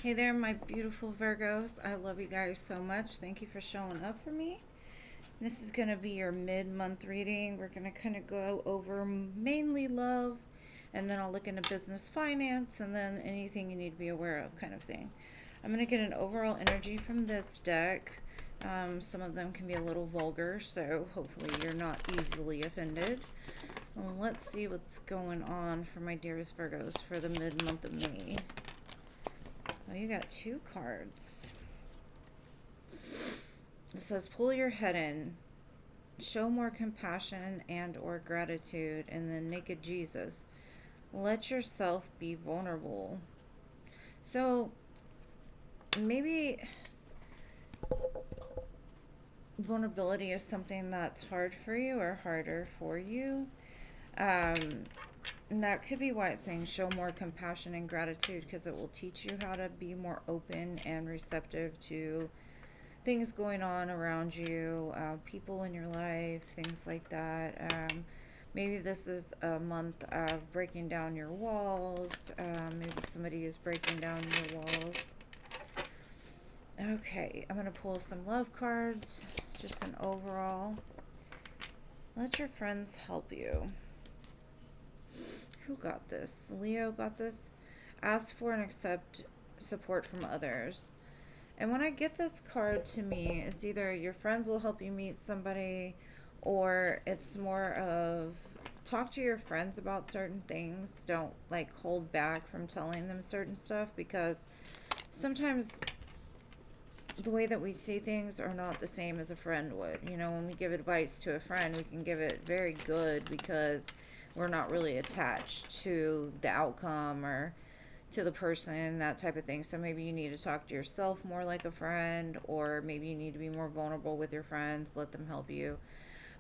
Hey there, my beautiful Virgos. I love you guys so much. Thank you for showing up for me. This is going to be your mid-month reading. We're going to kind of go over mainly love, and then I'll look into business finance, and then anything you need to be aware of kind of thing. I'm going to get an overall energy from this deck. Some of them can be a little vulgar, so hopefully you're not easily offended. Well, let's see what's going on for my dearest Virgos for the mid-month of May. Oh, you got two cards. It says, pull your head in, show more compassion and or gratitude, and then naked Jesus. Let yourself be vulnerable. So maybe vulnerability is something that's hard for you or harder for you. And that could be why it's saying show more compassion and gratitude, because it will teach you how to be more open and receptive to things going on around you, people in your life, things like that. Maybe this is a month of breaking down your walls. Maybe somebody is breaking down your walls. Okay, I'm going to pull some love cards, just an overall. Let your friends help you. Who got this? Leo got this. Ask for and accept support from others. And when I get this card, to me, it's either your friends will help you meet somebody, or it's more of talk to your friends about certain things. Don't like hold back from telling them certain stuff, because sometimes the way that we see things are not the same as a friend would. You know, when we give advice to a friend, we can give it very good because we're not really attached to the outcome or to the person, that type of thing. So maybe you need to talk to yourself more like a friend, or maybe you need to be more vulnerable with your friends, let them help you.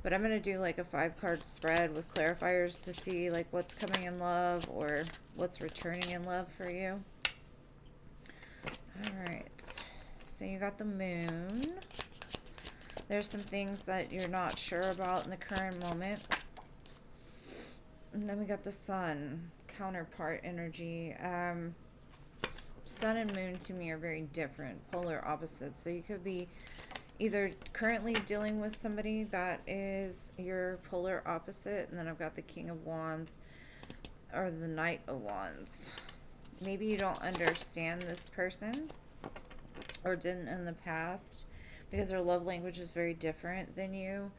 But I'm going to do like a 5-card spread with clarifiers to see like what's coming in love or what's returning in love for you. All right. So you got the moon. There's some things that you're not sure about in the current moment. And then we got the sun, counterpart energy. Sun and moon to me are very different, polar opposites. So you could be either currently dealing with somebody that is your polar opposite, and then I've got the King of Wands or the Knight of Wands. Maybe you don't understand this person or didn't in the past because their love language is very different than you.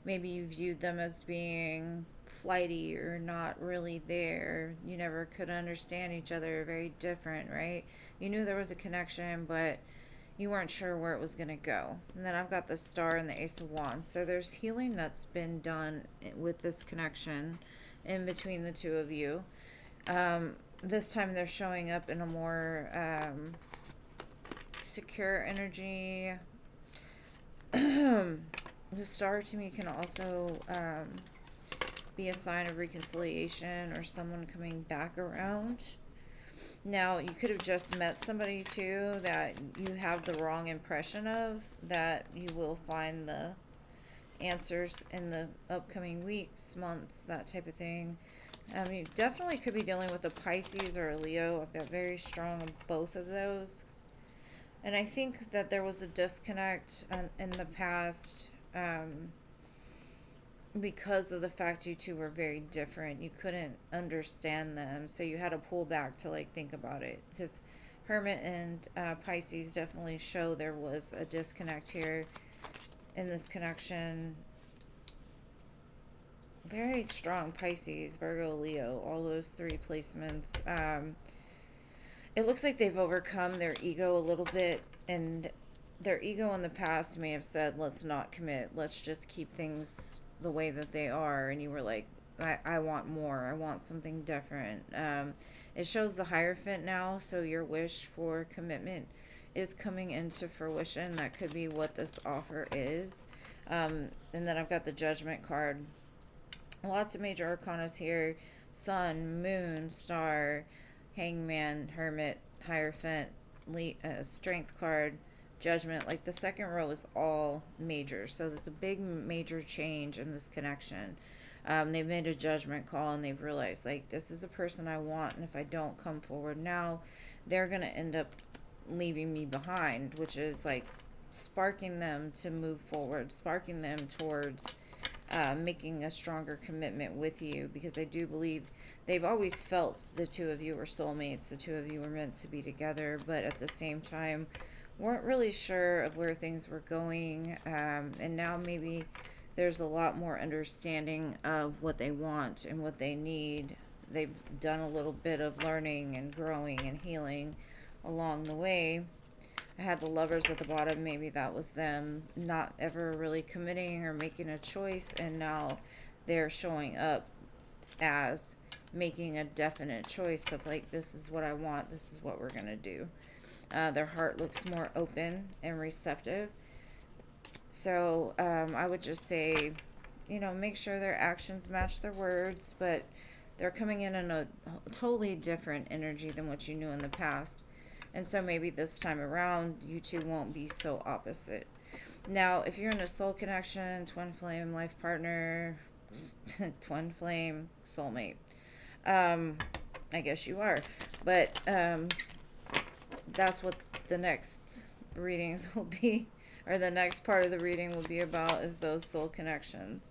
Maybe you viewed them as being flighty or not really there. You never could understand each other. Very different, right? You knew there was a connection, but you weren't sure where it was going to go. And then I've got the Star and the Ace of Wands. So there's healing that's been done with this connection in between the two of you. This time they're showing up in a more secure energy. The Star to me can also be a sign of reconciliation or someone coming back around. Now, you could have just met somebody too that you have the wrong impression of, that you will find the answers in the upcoming weeks, months, that type of thing. You definitely could be dealing with a Pisces or a Leo. I've got very strong of both of those. And I think that there was a disconnect in the past because of the fact you two were very different. You couldn't understand them, so you had to pull back to like think about it, because Hermit and Pisces definitely show there was a disconnect here in this connection. Very strong Pisces, Virgo, Leo, all those three placements. It looks like they've overcome their ego a little bit, and their ego in the past may have said, let's not commit, let's just keep things the way that they are. And you were like, I want more, I want something different. It shows the Hierophant now, so your wish for commitment is coming into fruition. That could be what this offer is. And then I've got the Judgment card. Lots of major arcanas here: Sun, Moon, Star, Hangman, Hermit, Hierophant, Strength card, Judgment. Like the second row is all major, so there's a big major change in this connection. They've made a judgment call, and they've realized, like, this is a person I want, and if I don't come forward now, they're going to end up leaving me behind, which is like sparking them to move forward, sparking them towards making a stronger commitment with you, because I do believe they've always felt the two of you were soulmates, the two of you were meant to be together, but at the same time weren't really sure of where things were going. And now maybe there's a lot more understanding of what they want and what they need. They've done a little bit of learning and growing and healing along the way. I had the Lovers at the bottom. Maybe that was them not ever really committing or making a choice, and now they're showing up as making a definite choice of like, this is what I want, this is what we're going to do. Their heart looks more open and receptive. So I would just say, make sure their actions match their words, but they're coming in a totally different energy than what you knew in the past. And so maybe this time around, you two won't be so opposite. Now, if you're in a soul connection, twin flame, life partner, twin flame, soulmate, I guess you are. But that's what the next readings will be, or the next part of the reading will be about, is those soul connections.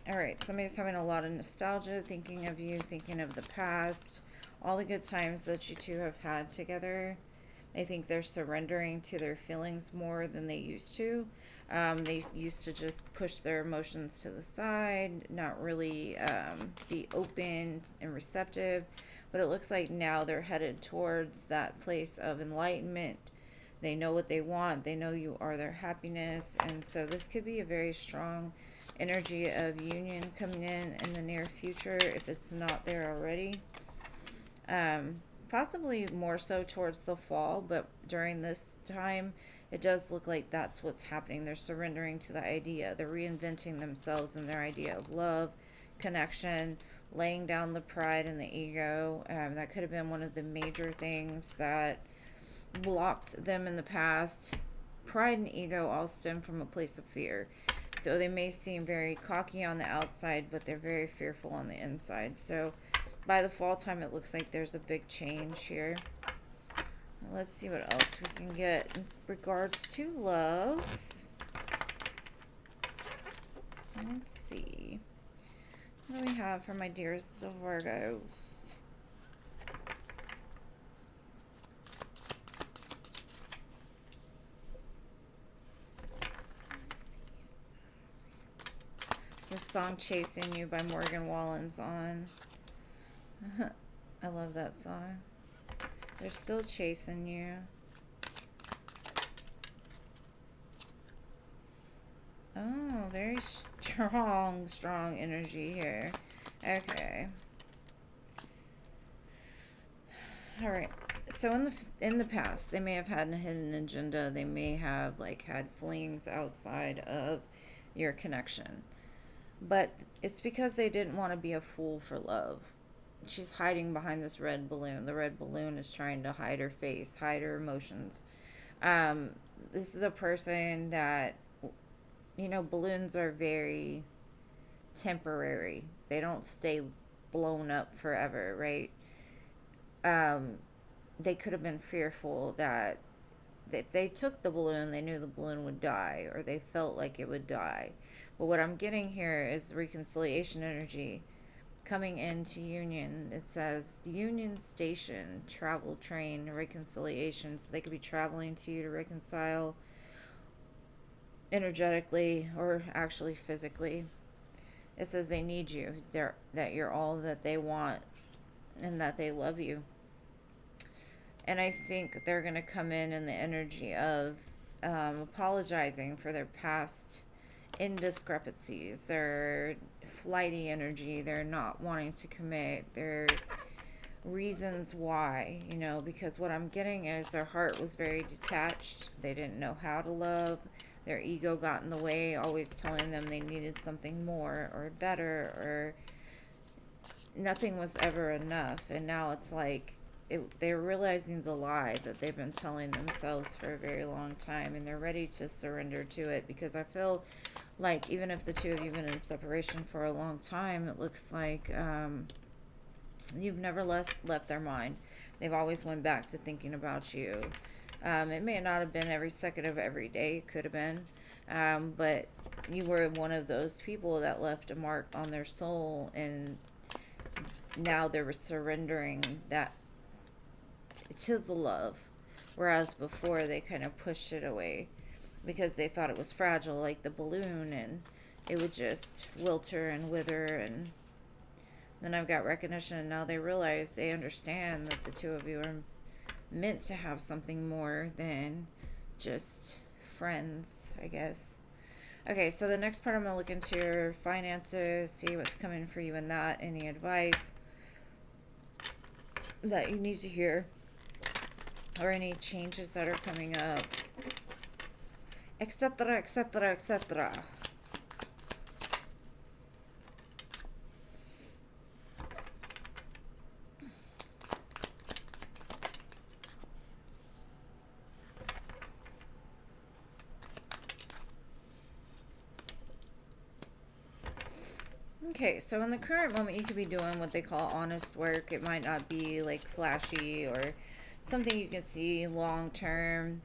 All right, somebody's having a lot of nostalgia, thinking of you, thinking of the past, all the good times that you two have had together. I think they're surrendering to their feelings more than they used to. They used to just push their emotions to the side, not really be open and receptive. But it looks like now they're headed towards that place of enlightenment. They know what they want. They know you are their happiness. And so this could be a very strong energy of union coming in the near future, if it's not there already. Possibly more so towards the fall, but during this time, it does look like that's what's happening. They're surrendering to the idea. They're reinventing themselves and their idea of love, connection, laying down the pride and the ego. That could have been one of the major things that blocked them in the past. Pride and ego all stem from a place of fear. So they may seem very cocky on the outside, but they're very fearful on the inside. So by the fall time, it looks like there's a big change here. Let's see what else we can get in regards to love. Let's see. What do we have for my dearest of Virgos? The song Chasing You by Morgan Wallen's on. I love that song. They're still chasing you. Oh, very strong energy here. Okay. All right. So in the past, they may have had a hidden agenda. They may have had flings outside of your connection. But it's because they didn't want to be a fool for love. She's hiding behind this red balloon. The red balloon is trying to hide her face, hide her emotions. This is a person that, balloons are very temporary. They don't stay blown up forever, right? They could have been fearful that if they took the balloon, they knew the balloon would die, or they felt like it would die. But what I'm getting here is reconciliation energy coming into union. It says union station, travel train, reconciliation. So they could be traveling to you to reconcile energetically or actually physically. It says they need you, that you're all that they want, and that they love you. And I think they're going to come in the energy of apologizing for their past indiscrepancies, their flighty energy, they're not wanting to commit, their reasons why, because what I'm getting is their heart was very detached. They didn't know how to love. Their ego got in the way, always telling them they needed something more or better, or nothing was ever enough. And now it's like they're realizing the lie that they've been telling themselves for a very long time, and they're ready to surrender to it, because I feel like even if the two of you have been in separation for a long time, it looks like you've never left their mind. They've always went back to thinking about you. It may not have been every second of every day. It could have been. But you were one of those people that left a mark on their soul, and now they're surrendering that to the love. Whereas before they kind of pushed it away because they thought it was fragile, like the balloon, and it would just wilter and wither. And then I've got recognition, and now they realize, they understand that the two of you are meant to have something more than just friends, I guess. Okay, so the next part, I'm going to look into your finances, see what's coming for you in that, any advice that you need to hear, or any changes that are coming up, etc., etc., etc. Okay, so in the current moment, you could be doing what they call honest work. It might not be like flashy or something you can see long term,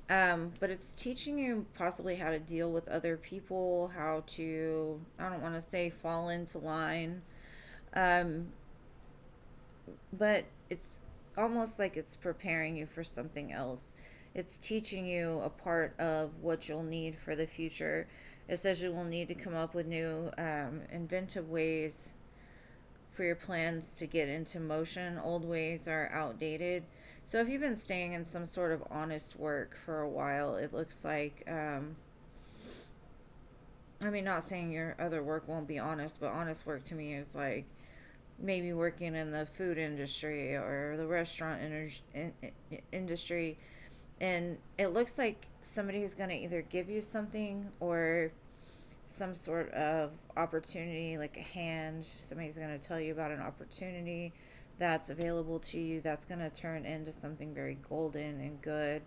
but it's teaching you possibly how to deal with other people, how to, I don't want to say fall into line, um, but it's almost like it's preparing you for something else. It's teaching you a part of what you'll need for the future. It says you will need to come up with new inventive ways for your plans to get into motion. Old ways are outdated. So if you've been staying in some sort of honest work for a while, it looks like, I mean, not saying your other work won't be honest, but honest work to me is like maybe working in the food industry or the restaurant industry. And it looks like somebody's going to either give you something or some sort of opportunity, like a hand. Somebody's going to tell you about an opportunity that's available to you that's going to turn into something very golden and good.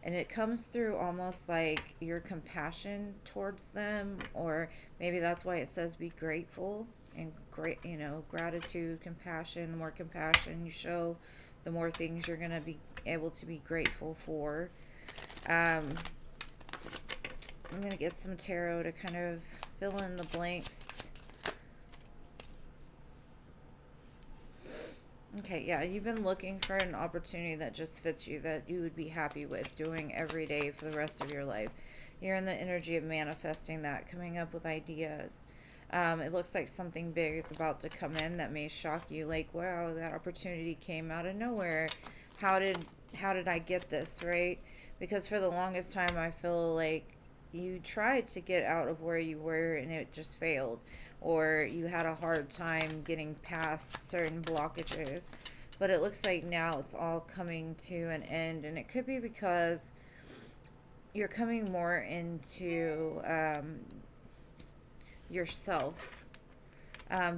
And it comes through almost like your compassion towards them, or maybe that's why it says be grateful and great, gratitude, compassion. The more compassion you show, the more things you're going to be able to be grateful for. I'm going to get some tarot to kind of fill in the blanks. Okay, yeah, you've been looking for an opportunity that just fits you, that you would be happy with doing every day for the rest of your life. You're in the energy of manifesting that, coming up with ideas. It looks like something big is about to come in that may shock you. Like, wow, that opportunity came out of nowhere. How did I get this, right? Because for the longest time, I feel like you tried to get out of where you were and it just failed, or you had a hard time getting past certain blockages. But it looks like now it's all coming to an end, and it could be because you're coming more into yourself,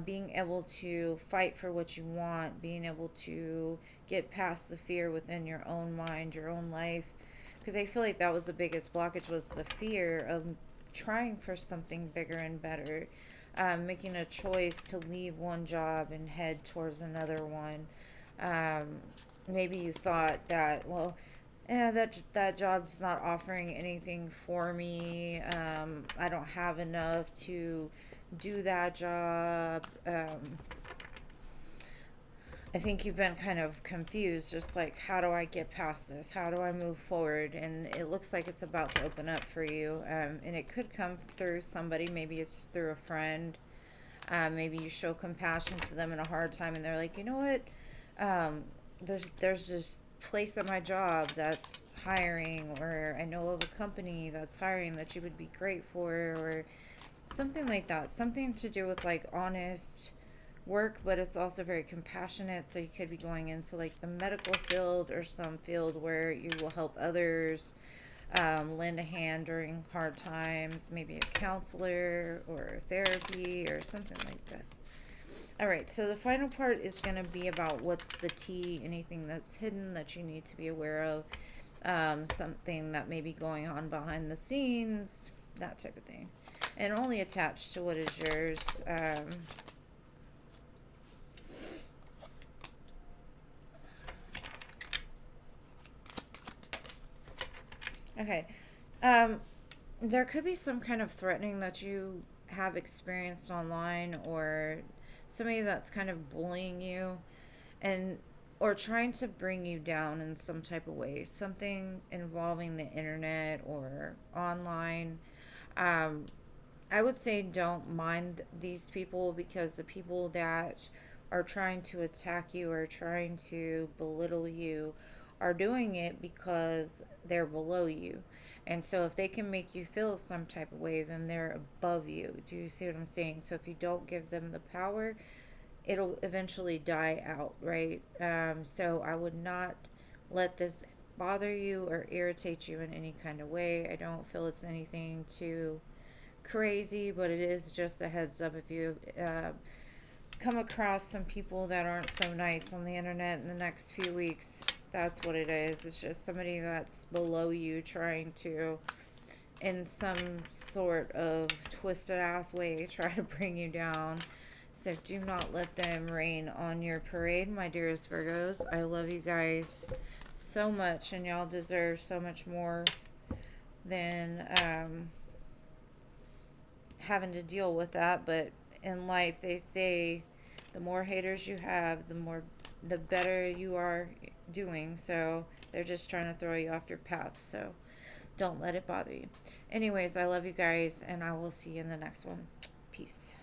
being able to fight for what you want, being able to get past the fear within your own mind, your own life. Because I feel like that was the biggest blockage, was the fear of trying for something bigger and better, making a choice to leave one job and head towards another one. Maybe you thought that, well, that job's not offering anything for me. I don't have enough to do that job. I think you've been kind of confused, just like, how do I get past this? How do I move forward? And it looks like it's about to open up for you. And it could come through somebody. Maybe it's through a friend. Maybe you show compassion to them in a hard time, and they're like, you know what? There's this place at my job that's hiring, or I know of a company that's hiring that you would be great for, or something like that. Something to do with like honest work, but it's also very compassionate. So you could be going into like the medical field or some field where you will help others, lend a hand during hard times, maybe a counselor or therapy or something like that. All right, so the final part is going to be about what's the tea, anything that's hidden that you need to be aware of, something that may be going on behind the scenes, that type of thing, and only attached to what is yours. Okay. Um, there could be some kind of threatening that you have experienced online, or somebody that's kind of bullying you and or trying to bring you down in some type of way, something involving the internet or online. um, I would say don't mind these people, because the people that are trying to attack you or trying to belittle you are doing it because they're below you. And so if they can make you feel some type of way, then they're above you. Do you see what I'm saying? So if you don't give them the power, it'll eventually die out, right? So I would not let this bother you or irritate you in any kind of way. I don't feel it's anything too crazy, but it is just a heads up if you come across some people that aren't so nice on the internet in the next few weeks. That's what it is. It's just somebody that's below you trying to, in some sort of twisted ass way, try to bring you down. So do not let them rain on your parade, my dearest Virgos. I love you guys so much, and y'all deserve so much more than having to deal with that. But in life, they say the more haters you have, the better you are doing. So they're just trying to throw you off your path. So don't let it bother you. Anyways, I love you guys, and I will see you in the next one. Peace.